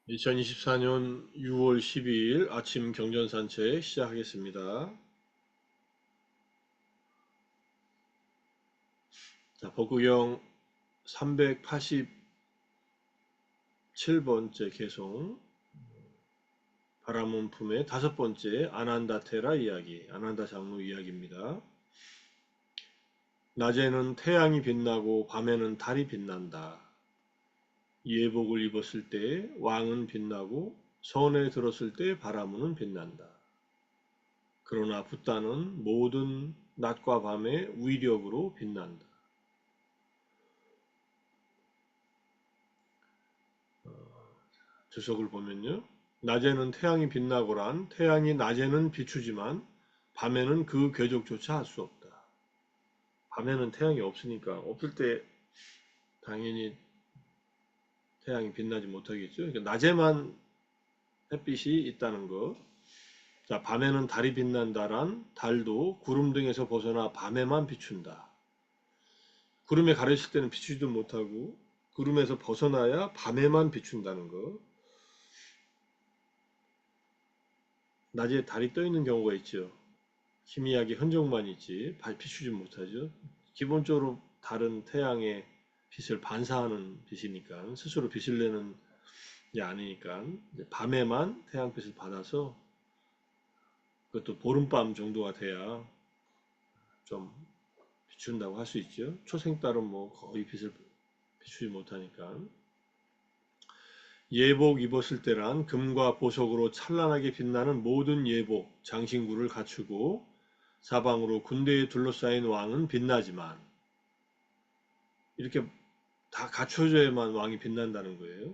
2024년 6월 12일 아침 경전산책 시작하겠습니다. 자, 법구경 387번째 개송, 바라문품의 다섯 번째 아난다테라 이야기, 아난다 장로 이야기입니다. 낮에는 태양이 빛나고 밤에는 달이 빛난다. 예복을 입었을 때 왕은 빛나고 손에 들었을 때 바라문은 빛난다. 그러나 붓다는 모든 낮과 밤의 위력으로 빛난다. 주석을 보면요. 낮에는 태양이 빛나고란 태양이 낮에는 비추지만 밤에는 그 궤적조차 할 수 없다. 밤에는 태양이 없으니까 없을 때 당연히 태양이 빛나지 못하겠죠. 그러니까 낮에만 햇빛이 있다는 것. 자, 밤에는 달이 빛난다란 달도 구름 등에서 벗어나 밤에만 비춘다. 구름에 가려질 때는 비추지도 못하고 구름에서 벗어나야 밤에만 비춘다는 것. 낮에 달이 떠 있는 경우가 있죠. 희미하게 흔적만 있지 비추지 못하죠. 기본적으로 달은 태양의 빛을 반사하는 빛이니까 스스로 빛을 내는 게 아니니까 밤에만 태양빛을 받아서 그것도 보름밤 정도가 돼야 좀 비춘다고 할 수 있죠. 초생달은 뭐 거의 빛을 비추지 못하니까. 예복 입었을 때란 금과 보석으로 찬란하게 빛나는 모든 예복, 장신구를 갖추고 사방으로 군대에 둘러싸인 왕은 빛나지만 이렇게 다 갖춰져야만 왕이 빛난다는 거예요.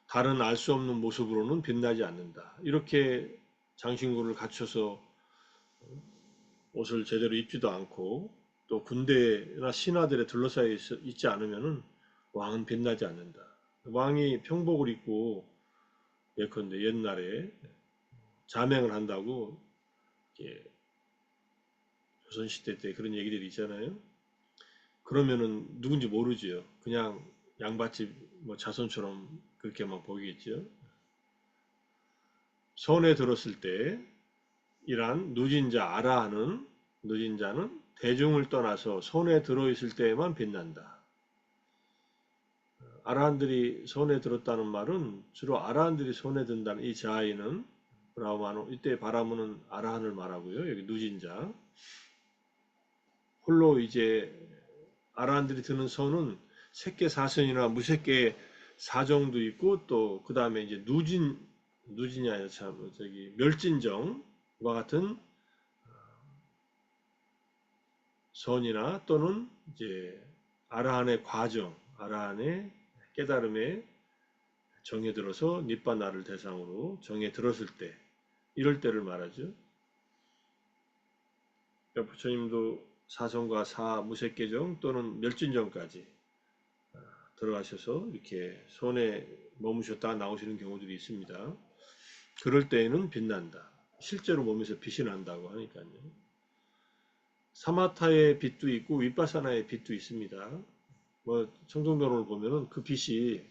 다른 알 수 없는 모습으로는 빛나지 않는다. 이렇게 장신구를 갖춰서 옷을 제대로 입지도 않고 또 군대나 신하들에 둘러싸여 있지 않으면 왕은 빛나지 않는다. 왕이 평복을 입고 예컨대 옛날에 자맹을 한다고 조선시대 때 그런 얘기들이 있잖아요. 그러면은 누군지 모르지요. 그냥 양반집 뭐 자손처럼 그렇게만 보이겠죠. 손에 들었을 때 이란 누진자 아라하는 누진자는 대중을 떠나서 손에 들어있을 때에만 빛난다. 아라한들이 손에 들었다는 말은 주로 아라한들이 손에 든다는 이 자아이는 브라우마노 이때 바라무는 아라한을 말하고요. 여기 누진자 홀로 이제 아라한들이 드는 손은 색계 사선이나 무색계 사정도 있고 또 그 다음에 이제 누진이 아니라 참 저기 멸진정과 같은 선이나 또는 이제 아라한의 과정, 아라한의 깨달음에 정에 들어서 니빠나를 대상으로 정에 들었을 때 이럴 때를 말하죠. 그러니까 부처님도 사성과 사무색계정 또는 멸진정까지 들어가셔서 이렇게 손에 머무셨다 나오시는 경우들이 있습니다. 그럴 때에는 빛난다. 실제로 몸에서 빛이 난다고 하니까요. 사마타의 빛도 있고 윗바사나의 빛도 있습니다. 뭐 청정도론을 보면은 그 빛이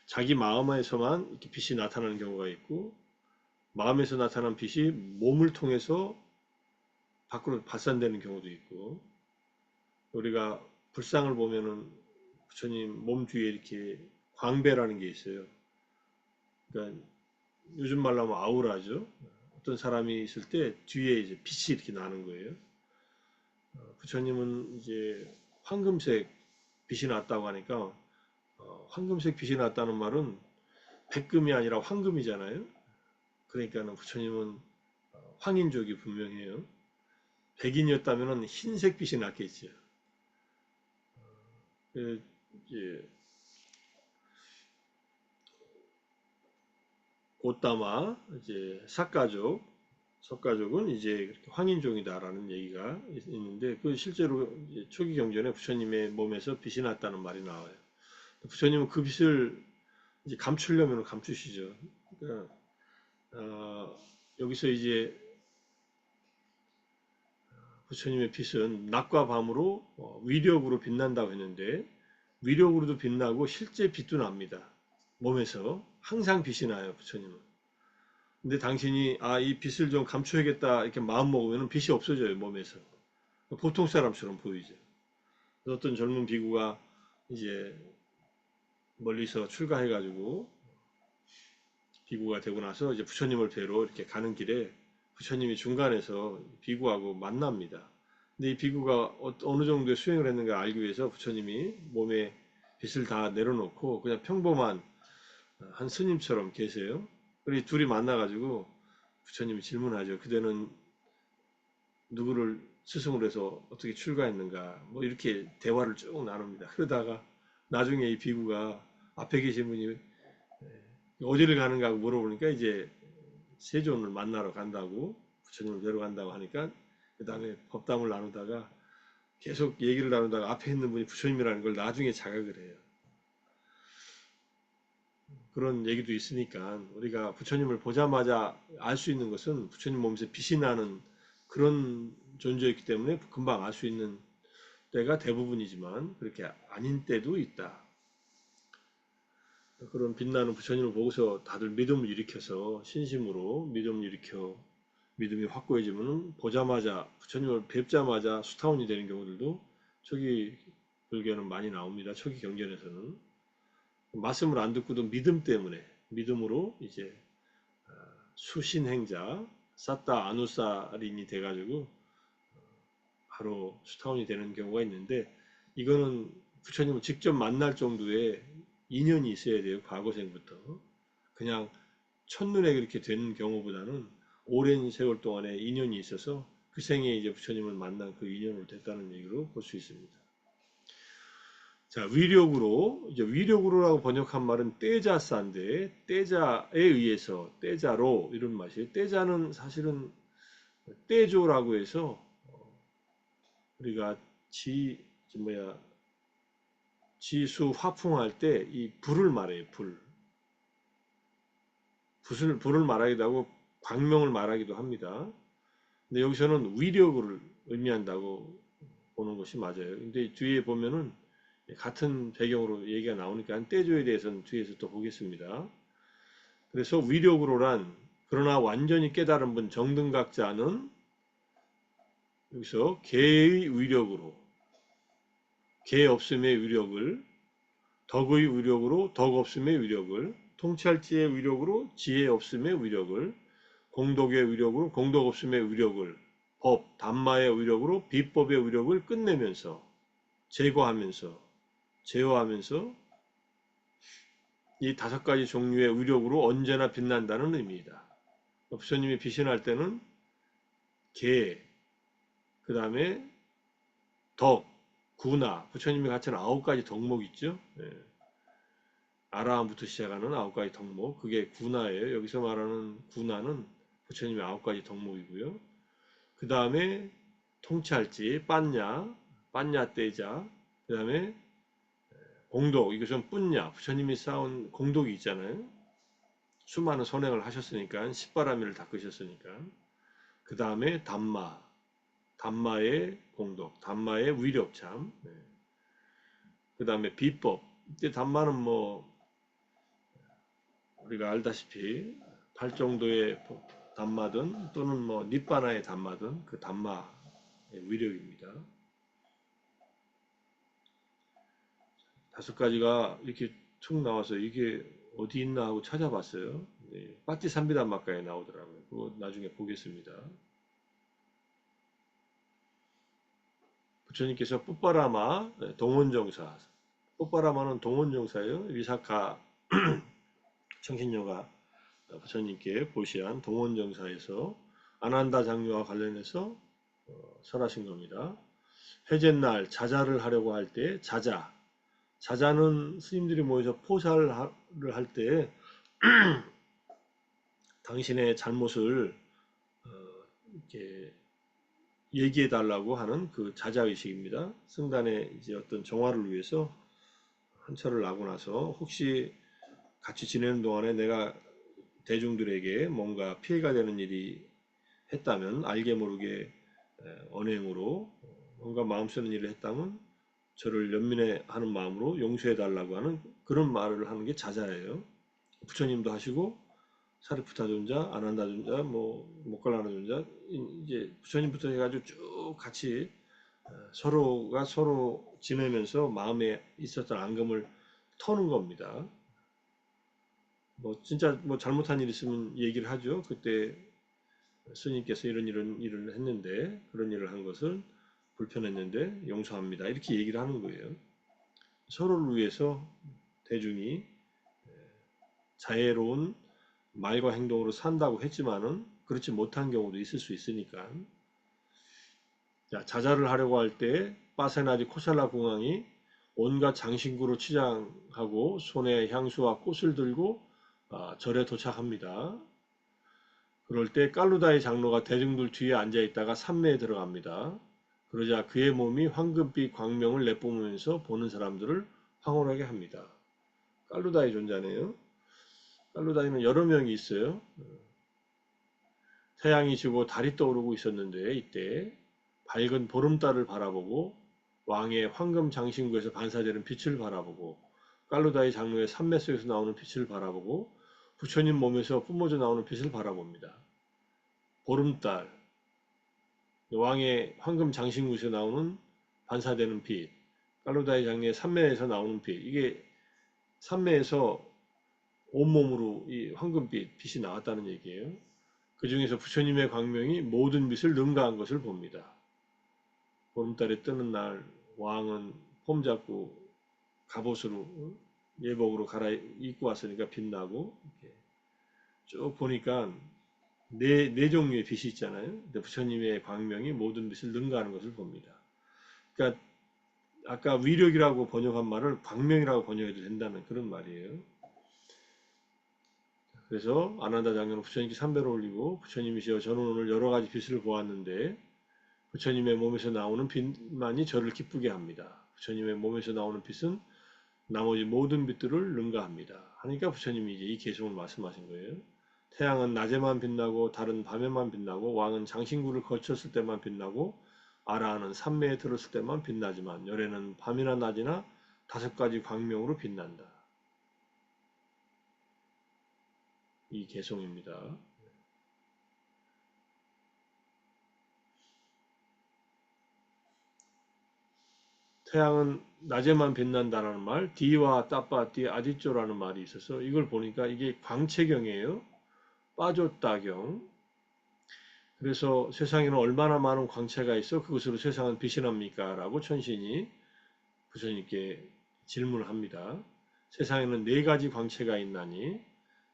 자기 마음에서만 이렇게 빛이 나타나는 경우가 있고 마음에서 나타난 빛이 몸을 통해서 밖으로 발산되는 경우도 있고 우리가 불상을 보면은 부처님 몸 뒤에 이렇게 광배라는 게 있어요. 그러니까 요즘 말로 하면 아우라죠. 어떤 사람이 있을 때 뒤에 이제 빛이 이렇게 나는 거예요. 부처님은 이제 황금색 빛이 났다고 하니까 황금색 빛이 났다는 말은 백금이 아니라 황금이잖아요. 그러니까는 부처님은 황인족이 분명해요. 백인이었다면 흰색 빛이 났겠죠. 그 이제 고따마 이제 삭가족 석가족은 이제 황인종이다라는 얘기가 있는데 그 실제로 초기 경전에 부처님의 몸에서 빛이 났다는 말이 나와요. 부처님은 그 빛을 이제 감추려면 감추시죠. 그러니까 여기서 이제 부처님의 빛은 낮과 밤으로 위력으로 빛난다고 했는데 위력으로도 빛나고 실제 빛도 납니다. 몸에서 항상 빛이 나요, 부처님은. 근데 당신이 이 빛을 좀 감춰야겠다 이렇게 마음 먹으면 빛이 없어져요, 몸에서. 보통 사람처럼 보이죠. 어떤 젊은 비구가 이제 멀리서 출가해가지고 비구가 되고 나서 이제 부처님을 뵈러 이렇게 가는 길에 부처님이 중간에서 비구하고 만납니다. 근데 이 비구가 어느 정도의 수행을 했는가 알기 위해서 부처님이 몸에 빛을 다 내려놓고 그냥 평범한 한 스님처럼 계세요. 그리고 둘이 만나가지고 부처님이 질문하죠. 그대는 누구를 스승으로 해서 어떻게 출가했는가? 뭐 이렇게 대화를 쭉 나눕니다. 그러다가 나중에 이 비구가 앞에 계신 분이 어디를 가는가 하고 물어보니까 이제 세존을 만나러 간다고 부처님을 뵈러 간다고 하니까 그 다음에 법담을 나누다가 계속 얘기를 나누다가 앞에 있는 분이 부처님이라는 걸 나중에 자각을 해요. 그런 얘기도 있으니까 우리가 부처님을 보자마자 알 수 있는 것은 부처님 몸에서 빛이 나는 그런 존재였기 때문에 금방 알 수 있는 때가 대부분이지만 그렇게 아닌 때도 있다. 그런 빛나는 부처님을 보고서 다들 믿음을 일으켜서 신심으로 믿음을 일으켜 믿음이 확고해지면 보자마자 부처님을 뵙자마자 수타원이 되는 경우들도 초기 불교는 많이 나옵니다. 초기 경전에서는 말씀을 안 듣고도 믿음 때문에 믿음으로 이제 수신행자 사따 아누사린이 돼가지고 바로 수타원이 되는 경우가 있는데 이거는 부처님을 직접 만날 정도의 인연이 있어야 돼요. 과거생부터. 그냥 첫눈에 그렇게 되는 경우보다는 오랜 세월 동안에 인연이 있어서 그 생에 이제 부처님을 만난 그 인연으로 됐다는 얘기로 볼 수 있습니다. 자, 위력으로, 이제 위력으로라고 번역한 말은 떼자사인데, 떼자에 의해서, 떼자로, 이런 맛이에요. 떼자는 사실은 떼조라고 해서, 우리가 뭐야, 지수 화풍할 때 이 불을 말해요, 불. 불을 말하기도 하고, 광명을 말하기도 합니다. 근데 여기서는 위력을 의미한다고 보는 것이 맞아요. 근데 뒤에 보면은 같은 배경으로 얘기가 나오니까 떼조에 대해서는 뒤에서 또 보겠습니다. 그래서 위력으로란 그러나 완전히 깨달은 분 정등각자는 여기서 개의 위력으로 개 없음의 위력을 덕의 위력으로 덕 없음의 위력을 통찰지의 위력으로 지혜 없음의 위력을 공덕의 위력으로 공덕 없음의 위력을 법, 담마의 위력으로 비법의 위력을 끝내면서 제거하면서 제어하면서 이 다섯 가지 종류의 위력으로 언제나 빛난다는 의미이다. 부처님이 빛이 날 때는 개, 그 다음에 덕, 구나, 부처님이 갖춘 아홉 가지 덕목 있죠. 예. 아라함부터 시작하는 아홉 가지 덕목, 그게 구나예요. 여기서 말하는 구나는 부처님의 아홉 가지 덕목이고요. 그 다음에 통찰지, 빤냐 떼자, 그 다음에 공덕, 이것은 뿐냐, 부처님이 쌓은 공덕이 있잖아요. 수많은 선행을 하셨으니까, 십바라밀을 닦으셨으니까. 그 다음에 담마의 공덕, 담마의 위력참. 그 다음에 비법. 이때 담마는 뭐 우리가 알다시피 8정도의 담마든 또는 뭐 닛바나의 담마든 그 담마의 위력입니다. 다섯 가지가 이렇게 툭 나와서 이게 어디 있나 하고 찾아봤어요. 네, 빠띠삼비담마가에 나오더라고요. 그거 나중에 보겠습니다. 부처님께서 뽀빠라마 동원정사, 뽀빠라마는 동원정사예요. 위사카 청신녀가 부처님께 보시한 동원정사에서 아난다 장류와 관련해서 설하신 겁니다. 회제날 자자를 하려고 할 때 자자는 스님들이 모여서 포사를 할 때 당신의 잘못을 이렇게 얘기해 달라고 하는 그 자자의식입니다. 승단의 이제 어떤 정화를 위해서 한철을 나고 나서 혹시 같이 지내는 동안에 내가 대중들에게 뭔가 피해가 되는 일이 했다면 알게 모르게 언행으로 뭔가 마음 쓰는 일을 했다면 저를 연민해 하는 마음으로 용서해 달라고 하는 그런 말을 하는 게 자자예요. 부처님도 하시고 사리푸타 존자, 아난다 존자, 뭐 모클라나 존자, 이제 부처님부터 해가지고 쭉 같이 서로가 서로 지내면서 마음에 있었던 앙금을 터는 겁니다. 뭐 진짜 뭐 잘못한 일 있으면 얘기를 하죠. 그때 스님께서 이런 일을 했는데 그런 일을 한 것은 불편했는데 용서합니다. 이렇게 얘기를 하는 거예요. 서로를 위해서 대중이 자애로운 말과 행동으로 산다고 했지만은 그렇지 못한 경우도 있을 수 있으니까. 자, 자자를 하려고 할 때 파세나지 코살라 공왕이 온갖 장신구로 치장하고 손에 향수와 꽃을 들고 절에 도착합니다. 그럴 때 깔루다의 장로가 대중들 뒤에 앉아 있다가 산매에 들어갑니다. 그러자 그의 몸이 황금빛 광명을 내뿜으면서 보는 사람들을 황홀하게 합니다. 깔루다의 존재네요. 깔루다이는 여러 명이 있어요. 태양이 지고 달이 떠오르고 있었는데 이때 밝은 보름달을 바라보고 왕의 황금 장신구에서 반사되는 빛을 바라보고 깔루다이 장로의 산매 속에서 나오는 빛을 바라보고 부처님 몸에서 뿜어져 나오는 빛을 바라봅니다. 보름달, 왕의 황금 장신구에서 나오는 반사되는 빛, 깔루다이 장로의 산매에서 나오는 빛, 이게 산매에서 온몸으로 이 황금빛, 빛이 나왔다는 얘기예요. 그 중에서 부처님의 광명이 모든 빛을 능가한 것을 봅니다. 보름달에 뜨는 날 왕은 폼 잡고 갑옷으로 예복으로 갈아입고 왔으니까 빛나고 이렇게 쭉 보니까 네 종류의 빛이 있잖아요. 근데 부처님의 광명이 모든 빛을 능가하는 것을 봅니다. 그러니까 아까 위력이라고 번역한 말을 광명이라고 번역해도 된다는 그런 말이에요. 그래서 아난다 장로는 부처님께 삼배를 올리고 부처님이시여 저는 오늘 여러 가지 빛을 보았는데 부처님의 몸에서 나오는 빛만이 저를 기쁘게 합니다. 부처님의 몸에서 나오는 빛은 나머지 모든 빛들을 능가합니다. 하니까 부처님이 이제 이 개성을 말씀하신 거예요. 태양은 낮에만 빛나고 달은 밤에만 빛나고 왕은 장신구를 거쳤을 때만 빛나고 아라하는 산매에 들었을 때만 빛나지만 열애는 밤이나 낮이나 5가지 광명으로 빛난다. 이 개성입니다. 태양은 낮에만 빛난다는 말, 디와 따빠띠 아디쪼라는 말이 있어서 이걸 보니까 이게 광채경이에요. 빠졌다경. 그래서 세상에는 얼마나 많은 광채가 있어 그것으로 세상은 빛이 납니까? 라고 천신이 부처님께 질문을 합니다. 세상에는 4가지 광채가 있나니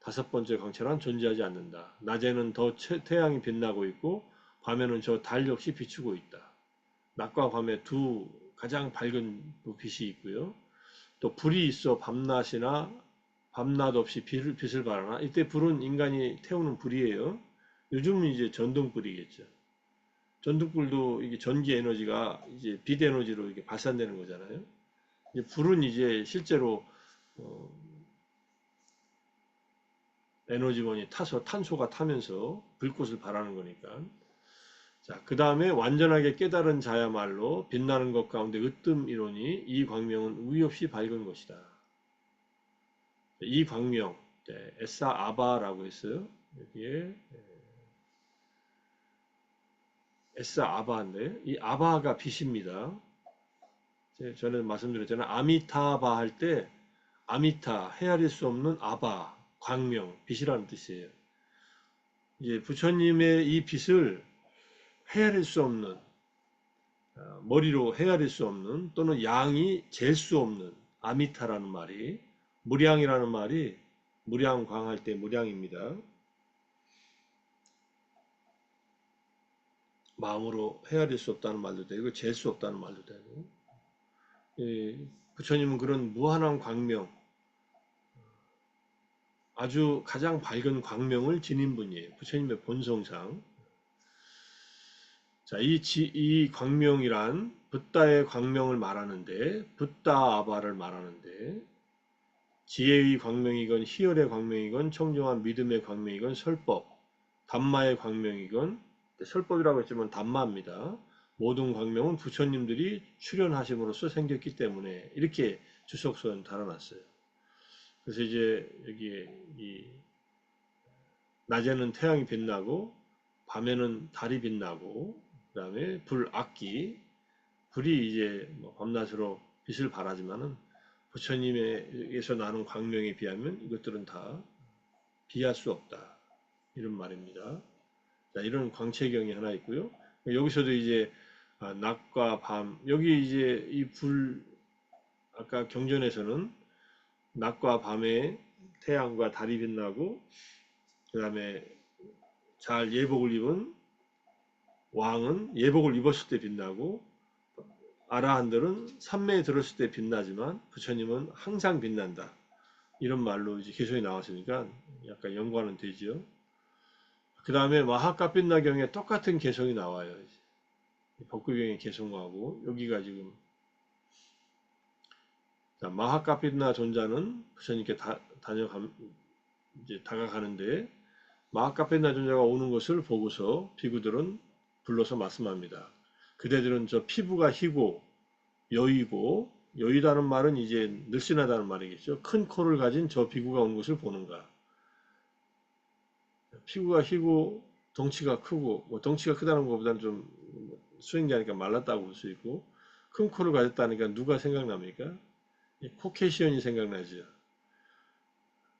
5번째 광채란 존재하지 않는다. 낮에는 더 태양이 빛나고 있고 밤에는 저 달 역시 비추고 있다. 낮과 밤에 두 가장 밝은 빛이 있고요. 또 불이 있어 밤낮이나 밤낮 없이 빛을 발하나 이때 불은 인간이 태우는 불이에요. 요즘은 이제 전등불이겠죠. 전등불도 이게 전기 에너지가 이제 빛 에너지로 이렇게 발산되는 거잖아요. 이제 불은 이제 실제로 에너지원이 타서 탄소가 타면서 불꽃을 발하는 거니까. 자, 그 다음에 완전하게 깨달은 자야말로 빛나는 것 가운데 으뜸 이론이 이 광명은 우위 없이 밝은 것이다. 이 광명, 에사 아바라고 했어요. 여기에 에사 아바인데 이 아바가 빛입니다. 저는 말씀드렸잖아요. 아미타바 할 때 아미타 헤아릴 수 없는 아바 광명 빛이라는 뜻이에요. 이제 부처님의 이 빛을 헤아릴 수 없는 머리로 헤아릴 수 없는 또는 양이 잴 수 없는 아미타라는 말이 무량이라는 말이 무량광할 때 무량입니다. 마음으로 헤아릴 수 없다는 말도 되고 잴 수 없다는 말도 되고 부처님은 그런 무한한 광명 아주 가장 밝은 광명을 지닌 분이에요. 부처님의 본성상. 자, 이 광명이란 붓다의 광명을 말하는데 붓다 아바를 말하는데 지혜의 광명이건 희열의 광명이건 청정한 믿음의 광명이건 설법, 담마의 광명이건 설법이라고 했지만 담마입니다. 모든 광명은 부처님들이 출현하심으로써 생겼기 때문에 이렇게 주석서는 달아놨어요. 그래서 이제 여기에 이 낮에는 태양이 빛나고 밤에는 달이 빛나고 그다음에 불악기 불이 이제 뭐 밤낮으로 빛을 발하지만은 부처님에게서 나는 광명에 비하면 이것들은 다 비할 수 없다 이런 말입니다. 자, 이런 광채경이 하나 있고요. 여기서도 이제 낮과 밤 여기 이제 이 불 아까 경전에서는 낮과 밤에 태양과 달이 빛나고 그 다음에 잘 예복을 입은 왕은 예복을 입었을 때 빛나고 아라한들은 삼매에 들었을 때 빛나지만 부처님은 항상 빛난다. 이런 말로 이제 개성이 나왔으니까 약간 연관은 되죠. 그 다음에 마하카빛나경에 똑같은 개성이 나와요. 법구경의 개성하고 여기가 지금 마하카빛나 존자는 부처님께 이제 다가가는데 마하카펜나 존자가 오는 것을 보고서 비구들은 불러서 말씀합니다. 그대들은 저 피부가 희고 여의고 여의다는 말은 이제 늘씬하다는 말이겠죠. 큰 코를 가진 저 비구가 온 것을 보는가. 피부가 희고 덩치가 크고 뭐 덩치가 크다는 것보다는 좀 수행자니까 말랐다고 볼 수 있고 큰 코를 가졌다니까 누가 생각납니까? 코케시언이 생각나죠.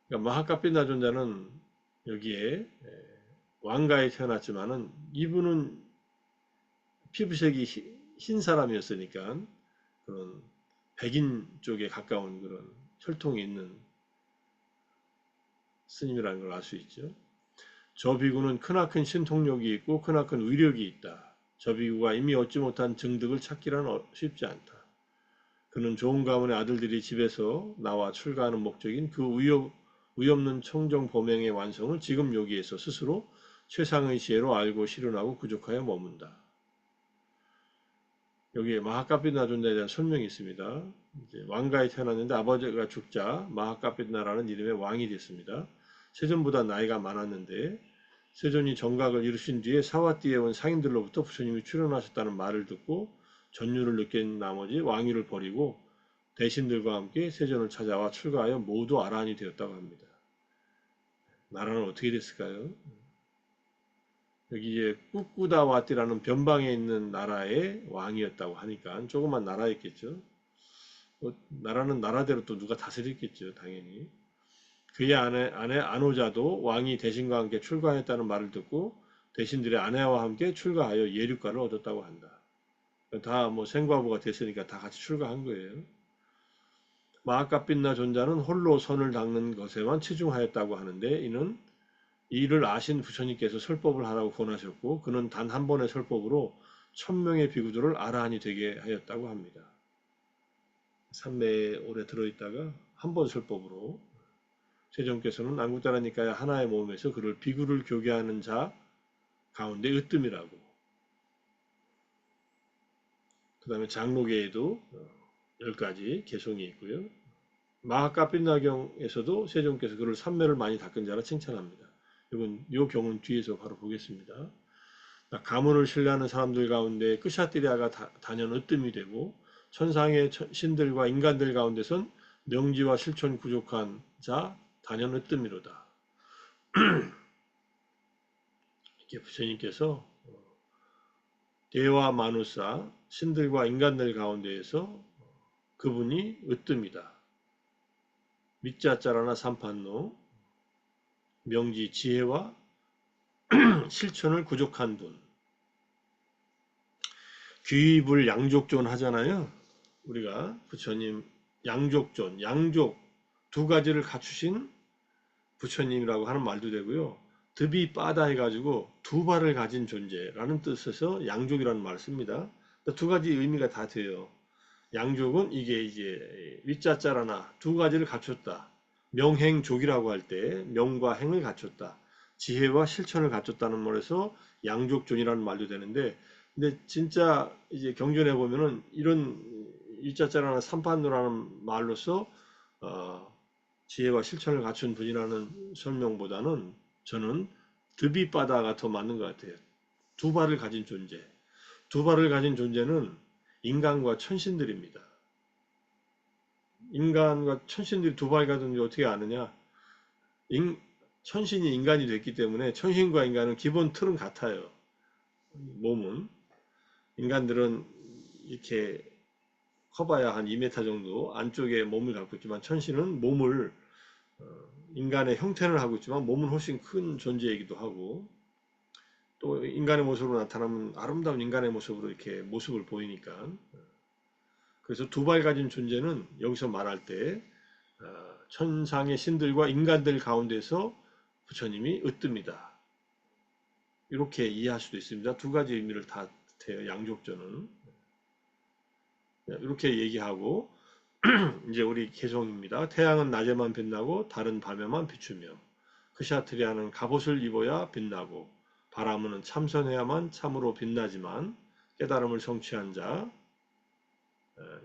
그러니까 마하카펜나 존자는 여기에 왕가에 태어났지만은 이분은 피부색이 흰 사람이었으니까 그런 백인 쪽에 가까운 그런 혈통이 있는 스님이라는 걸 알 수 있죠. 저 비구는 크나큰 신통력이 있고 크나큰 위력이 있다. 저 비구가 이미 얻지 못한 증득을 찾기란 쉽지 않다. 그는 좋은 가문의 아들들이 집에서 나와 출가하는 목적인 그 의 없는 청정 범행의 완성을 지금 여기에서 스스로 최상의 지혜로 알고 실현하고 구족하여 머문다. 여기에 마하카빛나 존자에 대한 설명이 있습니다. 이제 왕가에 태어났는데 아버지가 죽자 마하카빛나라는 이름의 왕이 됐습니다. 세존보다 나이가 많았는데 세존이 정각을 이루신 뒤에 사와띠에 온 상인들로부터 부처님이 출현하셨다는 말을 듣고 전율을 느낀 나머지 왕위를 버리고 대신들과 함께 세존을 찾아와 출가하여 모두 아라한이 되었다고 합니다. 나라는 어떻게 됐을까요? 여기 이제 꾸꾸다와띠라는 변방에 있는 나라의 왕이었다고 하니까 조그만 나라였겠죠. 나라는 나라대로 또 누가 다스렸겠죠, 당연히. 그의 아내 안호자도 왕이 대신과 함께 출가했다는 말을 듣고 대신들의 아내와 함께 출가하여 예륙가를 얻었다고 한다. 다 뭐 생과부가 됐으니까 다 같이 출가한 거예요. 마하카빛나 존자는 홀로 선을 닦는 것에만 치중하였다고 하는데 이는 이를 아신 부처님께서 설법을 하라고 권하셨고 그는 단 한 번의 설법으로 1000명의 비구들을 아라한이 되게 하였다고 합니다. 삼매에 오래 들어있다가 한 번 설법으로 세종께서는 안국다라니까의 하나의 몸에서 그를 비구를 교계하는 자 가운데 으뜸이라고. 그 다음에 장로계에도 10가지 개성이 있고요. 마하카빛나경에서도 세종께서 그를 삼매를 많이 닦은 자라 칭찬합니다. 이건 이 경은 뒤에서 바로 보겠습니다. 가문을 신뢰하는 사람들 가운데 끄샤띠리아가 단연 으뜸이 되고 천상의 신들과 인간들 가운데선 명지와 실천 부족한 자 단연 으뜸이로다. 이렇게 부처님께서 대와 마누사 신들과 인간들 가운데에서 그분이 으뜸이다. 밑자자라나 삼판노 명지 지혜와 실천을 구족한 분. 귀불 양족존 하잖아요. 우리가 부처님 양족존, 양족 두 가지를 갖추신 부처님이라고 하는 말도 되고요. 듭이 빠다 해가지고 두 발을 가진 존재라는 뜻에서 양족이라는 말을 씁니다. 두 가지 의미가 다 돼요. 양족은 이게 이제 위자자라나 두 가지를 갖췄다. 명행족이라고 할 때 명과 행을 갖췄다. 지혜와 실천을 갖췄다는 말에서 양족존이라는 말도 되는데 근데 진짜 이제 경전에 보면은 이런 위자자라나 삼판노라는 말로서 지혜와 실천을 갖춘 분이라는 설명보다는 저는 듭이바다가 더 맞는 것 같아요. 두 발을 가진 존재. 두 발을 가진 존재는 인간과 천신들입니다. 인간과 천신들이 두 발 가든지 어떻게 아느냐? 인, 천신이 인간이 됐기 때문에 천신과 인간은 기본 틀은 같아요. 몸은. 인간들은 이렇게 커봐야 한 2m 정도 안쪽에 몸을 갖고 있지만 천신은 몸을 인간의 형태를 하고 있지만 몸은 훨씬 큰 존재이기도 하고 또 인간의 모습으로 나타나면 아름다운 인간의 모습으로 이렇게 모습을 보이니까 그래서 두 발 가진 존재는 여기서 말할 때 천상의 신들과 인간들 가운데서 부처님이 으뜸이다. 이렇게 이해할 수도 있습니다. 두 가지 의미를 다 해요. 양족전은. 이렇게 얘기하고 이제 우리 개성입니다. 태양은 낮에만 빛나고 달은 밤에만 비추며 크샤트리아는 갑옷을 입어야 빛나고 바라문은 참선해야만 참으로 빛나지만 깨달음을 성취한 자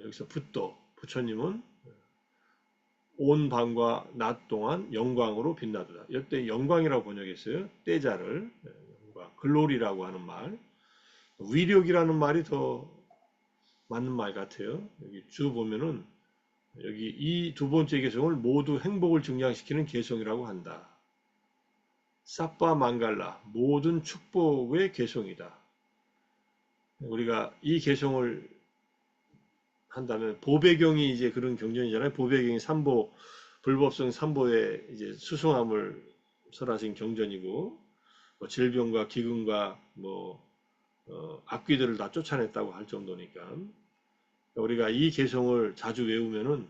여기서 붓도 부처님은 온 밤과 낮 동안 영광으로 빛나도다. 이때 영광이라고 번역했어요. 떼자를 영광, 글로리라고 하는 말, 위력이라는 말이 더 맞는 말 같아요. 여기 주 보면은 여기 이 두 번째 개성을 모두 행복을 증량시키는 개성이라고 한다. 사빠 망갈라 모든 축복의 개성이다. 우리가 이 개성을 한다면 보배경이 이제 그런 경전이잖아요. 보배경이 삼보 불법성 삼보의 이제 수승함을 설하신 경전이고 뭐 질병과 기근과 뭐 악귀들을 다 쫓아냈다고 할 정도니까 우리가 이 개성을 자주 외우면은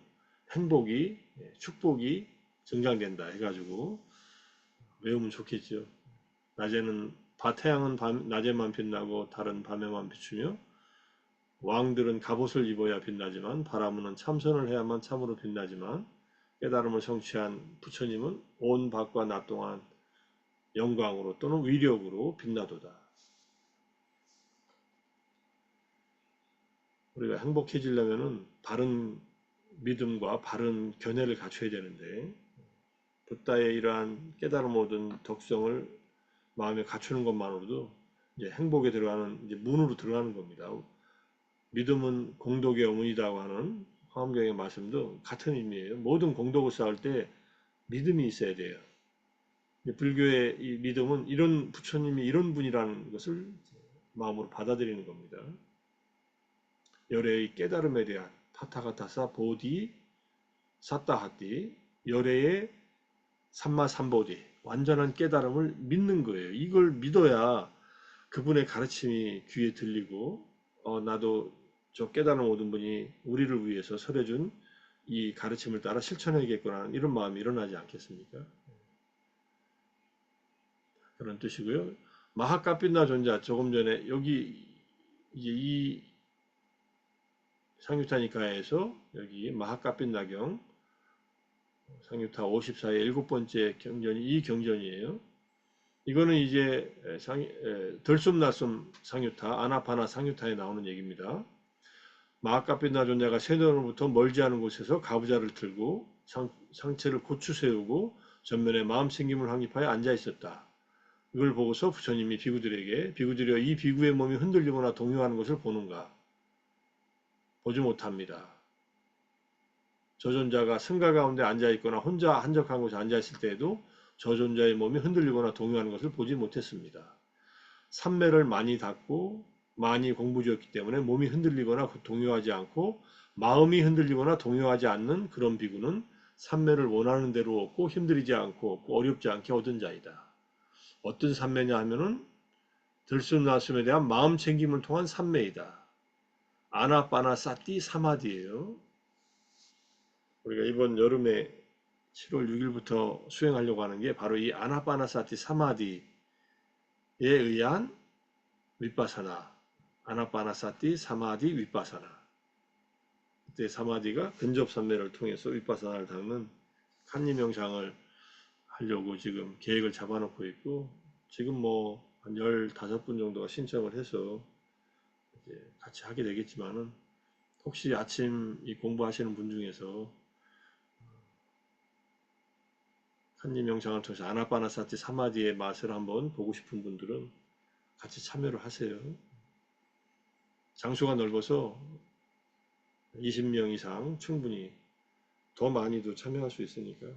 행복이 축복이 증강된다 해가지고 외우면 좋겠죠. 낮에는 태양은 낮에만 빛나고 달은 밤에만 비추며 왕들은 갑옷을 입어야 빛나지만 바라문은 참선을 해야만 참으로 빛나지만 깨달음을 성취한 부처님은 온 밖과 낮 동안 영광으로 또는 위력으로 빛나도다. 우리가 행복해지려면은 바른 믿음과 바른 견해를 갖춰야 되는데 붓다의 이러한 깨달음 얻은 덕성을 마음에 갖추는 것만으로도 이제 행복에 들어가는 이제 문으로 들어가는 겁니다. 믿음은 공덕의 어머니라고 하는 화엄경의 말씀도 같은 의미예요. 모든 공덕을 쌓을 때 믿음이 있어야 돼요. 불교의 이 믿음은 이런 부처님이 이런 분이라는 것을 마음으로 받아들이는 겁니다. 열애의 깨달음에 대한 타타가타사 보디 사타하띠 열애의 삼마삼보디 완전한 깨달음을 믿는 거예요. 이걸 믿어야 그분의 가르침이 귀에 들리고 나도 저 깨달음 얻은 분이 우리를 위해서 설해준 이 가르침을 따라 실천해야겠구나 이런 마음이 일어나지 않겠습니까? 그런 뜻이고요. 마하카핀나 존자 조금 전에 여기 이제 이 상유타니카에서 여기 마하카핀나경 상유타 54의 일곱 번째 경전이 이 경전이에요. 이거는 이제 들숨날숨 상유타, 아나파나 상유타에 나오는 얘기입니다. 마하카핀나 존자가 세뇌로부터 멀지 않은 곳에서 가부좌를 들고 상체를 고추 세우고 전면에 마음 챙김을 확립하여 앉아 있었다. 이걸 보고서 부처님이 비구들이여 이 비구의 몸이 흔들리거나 동요하는 것을 보는가? 보지 못합니다. 저 존자가 승가 가운데 앉아 있거나 혼자 한적한 곳에 앉아 있을 때에도 저 존자의 몸이 흔들리거나 동요하는 것을 보지 못했습니다. 삼매를 많이 닦고 많이 공부지었기 때문에 몸이 흔들리거나 동요하지 않고 마음이 흔들리거나 동요하지 않는 그런 비구는 삼매를 원하는 대로 얻고 힘들이지 않고 어렵지 않게 얻은 자이다. 어떤 삼매냐 하면은 들숨날숨에 대한 마음 챙김을 통한 삼매이다. 아나빠나사티 사마디예요. 우리가 이번 여름에 7월 6일부터 수행하려고 하는 게 바로 이 아나빠나사티 사마디에 의한 윗바사나, 아나빠나사티 사마디 윗바사나. 그때 사마디가 근접삼매를 통해서 윗바사나를 닦는 칸니 명상을 하려고 지금 계획을 잡아놓고 있고 지금 뭐 한 15분 정도가 신청을 해서 이제 같이 하게 되겠지만은 혹시 아침 이 공부하시는 분 중에서 칸니 명상을 통해서 아나빠나사티 사마디의 맛을 한번 보고 싶은 분들은 같이 참여를 하세요. 장소가 넓어서 20명 이상 충분히 더 많이도 참여할 수 있으니까.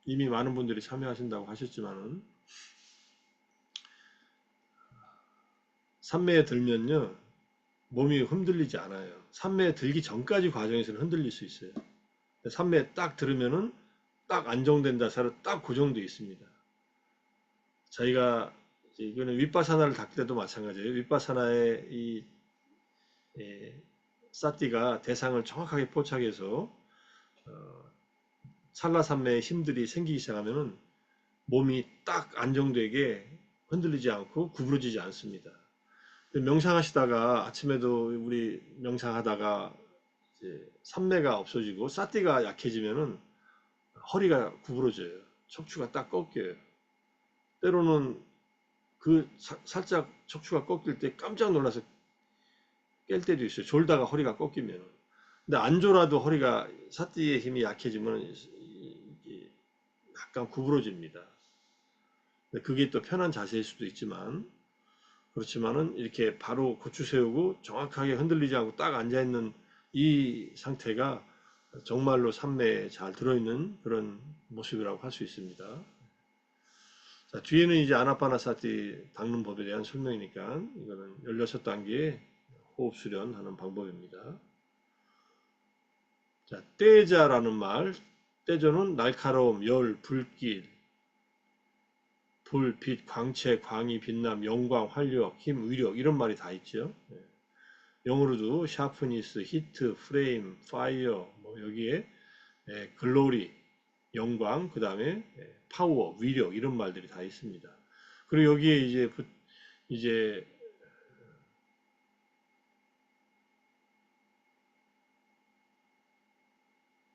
이미 많은 분들이 참여하신다고 하셨지만은 산매에 들면요 몸이 흔들리지 않아요. 산매에 들기 전까지 과정에서는 흔들릴 수 있어요. 산매에 딱 들으면은 딱 안정된다, 딱 고정되어 있습니다. 저희가 이거는 윗바사나를 닦을 때도 마찬가지예요. 윗바사나의 이 사띠가 대상을 정확하게 포착해서 찰나산매의 힘들이 생기기 시작하면은 몸이 딱 안정되게 흔들리지 않고 구부러지지 않습니다. 명상하시다가 아침에도 우리 명상하다가 이제 산매가 없어지고 사띠가 약해지면은 허리가 구부러져요. 척추가 딱 꺾여요. 때로는 그 살짝 척추가 꺾일 때 깜짝 놀라서 깰 때도 있어요. 졸다가 허리가 꺾이면. 근데 안 졸아도 허리가 사띠의 힘이 약해지면 약간 구부러집니다. 그게 또 편한 자세일 수도 있지만 그렇지만은 이렇게 바로 고추 세우고 정확하게 흔들리지 않고 딱 앉아있는 이 상태가 정말로 산매에 잘 들어있는 그런 모습이라고 할 수 있습니다. 자, 뒤에는 이제 아나파나사티 닦는 법에 대한 설명이니까 이거는 16단계의 호흡 수련하는 방법입니다. 자, 떼자라는 말, 떼저는 날카로움, 열, 불길, 불, 빛, 광채, 광이, 빛남, 영광, 활력, 힘, 위력 이런 말이 다 있죠. 영어로도 샤프니스, 히트, 프레임, 파이어, 뭐 여기에 글로리, 영광, 그 다음에 파워, 위력 이런 말들이 다 있습니다. 그리고 여기에 이제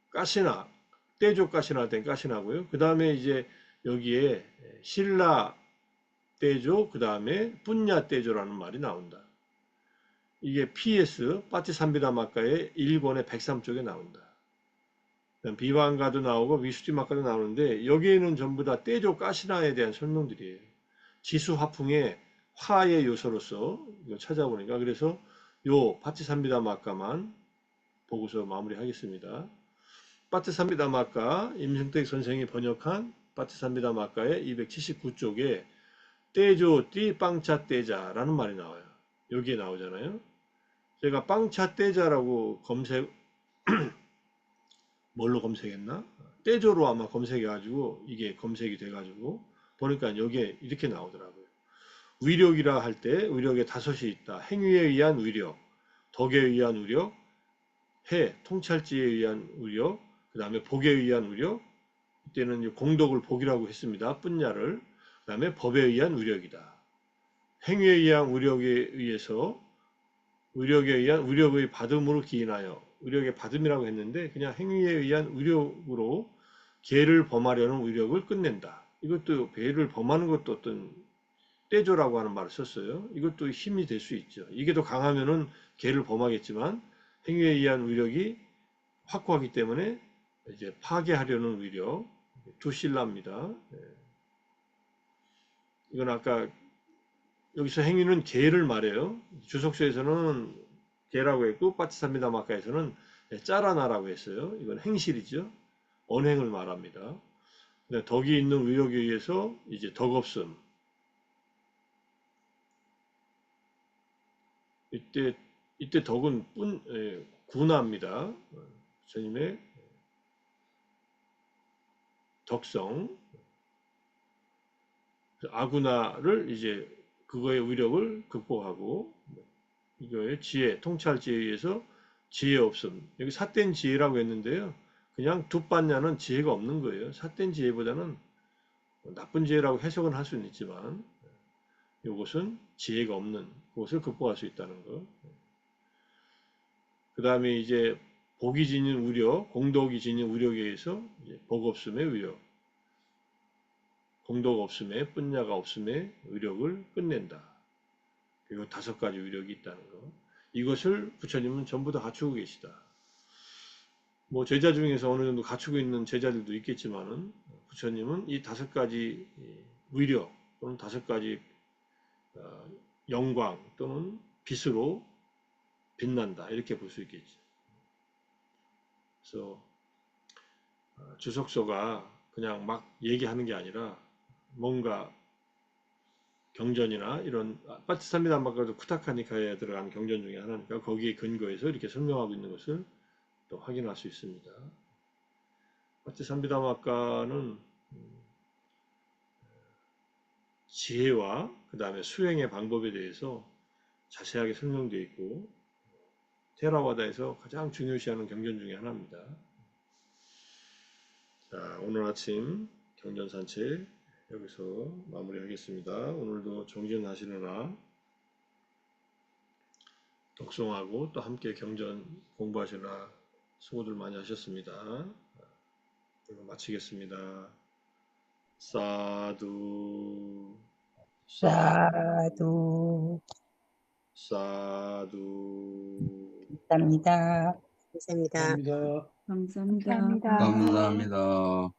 가시나, 떼조 가시나 할 땐 가시나고요. 그 다음에 이제 여기에 신라 떼조, 그 다음에 분야 떼조라는 말이 나온다. 이게 PS, 파티산비다마카의 1권의 103쪽에 나온다. 비방가도 나오고 위수지마카도 나오는데 여기에는 전부 다 떼조 가시나에 대한 설명들이에요. 지수화풍의 화의 요소로서 이거 찾아보니까 그래서 요 파티산비다마카만 보고서 마무리하겠습니다. 파티산비다마카 임승택 선생이 번역한 파티산비다마카의 279쪽에 떼조 띠빵차 떼자라는 말이 나와요. 여기에 나오잖아요. 제가 빵차 떼자라고 뭘로 검색했나? 떼조로 아마 검색해가지고 이게 검색이 돼가지고 보니까 여기에 이렇게 나오더라고요. 위력이라 할 때 위력에 5이 있다. 행위에 의한 위력, 덕에 의한 위력, 통찰지에 의한 위력, 그 다음에 복에 의한 위력, 이때는 공덕을 복이라고 했습니다. 뿐야를. 그 다음에 법에 의한 위력이다. 행위에 의한 위력에 의해서 의력에 의한 의력의 받음으로 기인하여 의력의 받음이라고 했는데 그냥 행위에 의한 의력으로 계를 범하려는 의력을 끝낸다. 이것도 계를 범하는 것도 어떤 떼조라고 하는 말을 썼어요. 이것도 힘이 될 수 있죠. 이게 더 강하면은 계를 범하겠지만 행위에 의한 의력이 확고하기 때문에 이제 파괴하려는 의력 두실라입니다. 이건 아까 여기서 행위는 계를 말해요. 주석서에서는 계라고 했고 파티산미다마카에서는 짜라나라고 했어요. 이건 행실이죠. 언행을 말합니다. 덕이 있는 의욕에 의해서 이제 덕없음. 이때 덕은 군화입니다. 스님의 덕성. 아구나를 이제 그거의 위력을 극복하고 이거의 지혜, 통찰지에 의해서 지혜 없음. 여기 삿된 지혜라고 했는데요. 그냥 두반야는 지혜가 없는 거예요. 삿된 지혜보다는 나쁜 지혜라고 해석은 할 수는 있지만 이것은 지혜가 없는 그것을 극복할 수 있다는 거. 그 다음에 이제 복이 지닌 우력, 공덕이 지닌 우력에 의해서 복 없음의 우력, 공덕 없음의 뿐야가 없음의 의력을 끝낸다. 그리고 5가지 의력이 있다는 거. 이것을 부처님은 전부 다 갖추고 계시다. 뭐 제자 중에서 어느 정도 갖추고 있는 제자들도 있겠지만은 부처님은 이 5가지 의력 또는 5가지 영광 또는 빛으로 빛난다. 이렇게 볼 수 있겠죠. 그래서 주석서가 그냥 막 얘기하는 게 아니라 뭔가 경전이나 이런 빠티삼비담마가도 쿠타카니카에 들어간 경전 중에 하나니까 거기에 근거해서 이렇게 설명하고 있는 것을 또 확인할 수 있습니다. 빠티삼비담마가는 지혜와 그 다음에 수행의 방법에 대해서 자세하게 설명되어 있고 테라와다에서 가장 중요시하는 경전 중에 하나입니다. 자, 오늘 아침 경전 산책 여기서 마무리하겠습니다. 오늘도 정진하시느라 독송하고 또 함께 경전 공부하시느라 수고들 많이 하셨습니다. 이거 마치겠습니다. 사두, 사두. 사두. 감사합니다. 감사합니다. 감사합니다. 감사합니다. 감사합니다.